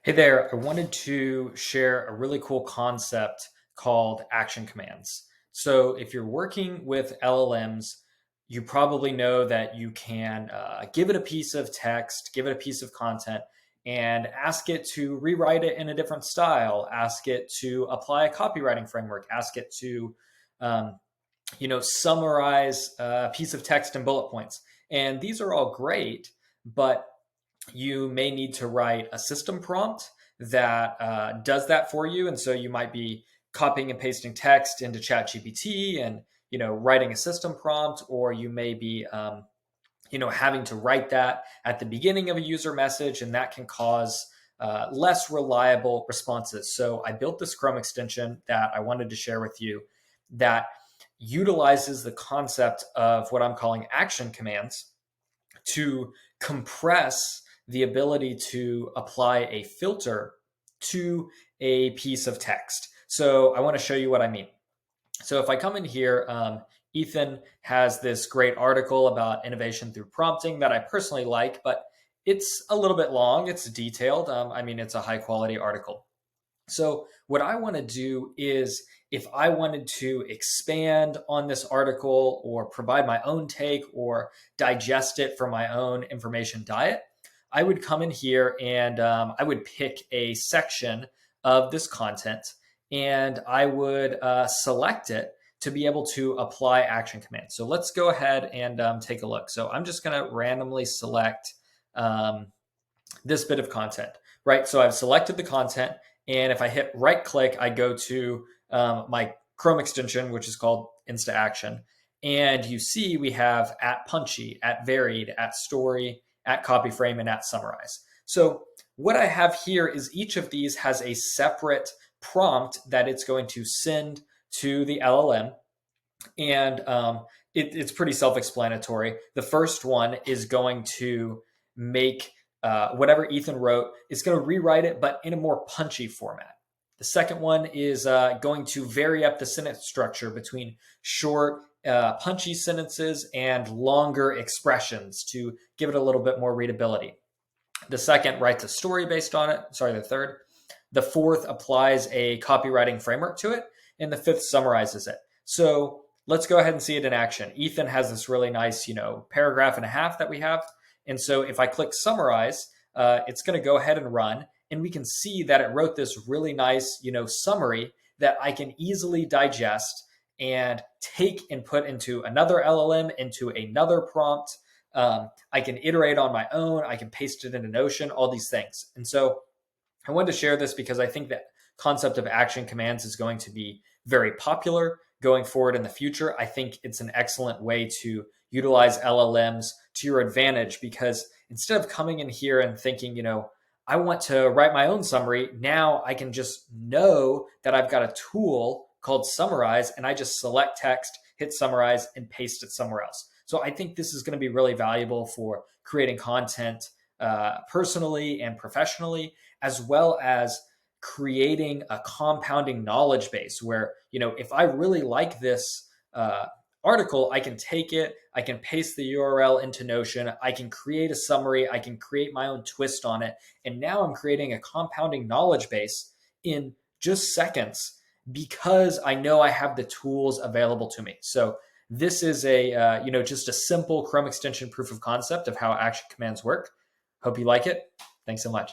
Hey there, I wanted to share a really cool concept called action commands. So, if you're working with LLMs, you probably know that you can give it a piece of text, give it a piece of content, and ask it to rewrite it in a different style, ask it to apply a copywriting framework, ask it to um, summarize a piece of text in bullet points. And these are all great, but you may need to write a system prompt that does that for you. And so you might be copying and pasting text into ChatGPT and writing a system prompt, or you may be having to write that at the beginning of a user message, and that can cause less reliable responses. So I built this Chrome extension that I wanted to share with you that utilizes the concept of what I'm calling action commands to compress the ability to apply a filter to a piece of text. So I want to show you what I mean. So if I come in here, Ethan has this great article about innovation through prompting that I personally like, but it's a little bit long. It's detailed. It's a high quality article. So what I want to do is, if I wanted to expand on this article or provide my own take or digest it for my own information diet, I would come in here and I would pick a section of this content, and I would select it to be able to apply action commands. So let's go ahead and take a look. So I'm just going to randomly select this bit of content, right? So I've selected the content, and if I hit right click, I go to my Chrome extension, which is called InstaAction. And you see we have at punchy, at varied, at story, at copy frame, and at summarize. So what I have here is each of these has a separate prompt that it's going to send to the LLM. And it's pretty self-explanatory. The first one is going to make whatever Ethan wrote, is going to rewrite it, but in a more punchy format. The second one is going to vary up the sentence structure between short, punchy sentences and longer expressions to give it a little bit more readability. The second writes a story based on it. Sorry, the third. The fourth applies a copywriting framework to it. And the fifth summarizes it. So let's go ahead and see it in action. Ethan has this really nice, paragraph and a half that we have. And so if I click summarize, it's going to go ahead and run. And we can see that it wrote this really nice, summary that I can easily digest and take and put into another LLM, into another prompt. I can iterate on my own. I can paste it into Notion, all these things. And so I wanted to share this because I think that concept of action commands is going to be very popular going forward in the future. I think it's an excellent way to utilize LLMs to your advantage, because instead of coming in here and thinking, I want to write my own summary, now I can just know that I've got a tool called Summarize, and I just select text, hit summarize, and paste it somewhere else. So I think this is going to be really valuable for creating content personally and professionally, as well as creating a compounding knowledge base where, if I really like this article, I can take it, I can paste the URL into Notion, I can create a summary, I can create my own twist on it. And now I'm creating a compounding knowledge base in just seconds because I know I have the tools available to me. So this is just a simple Chrome extension proof of concept of how action commands work. Hope you like it. Thanks so much.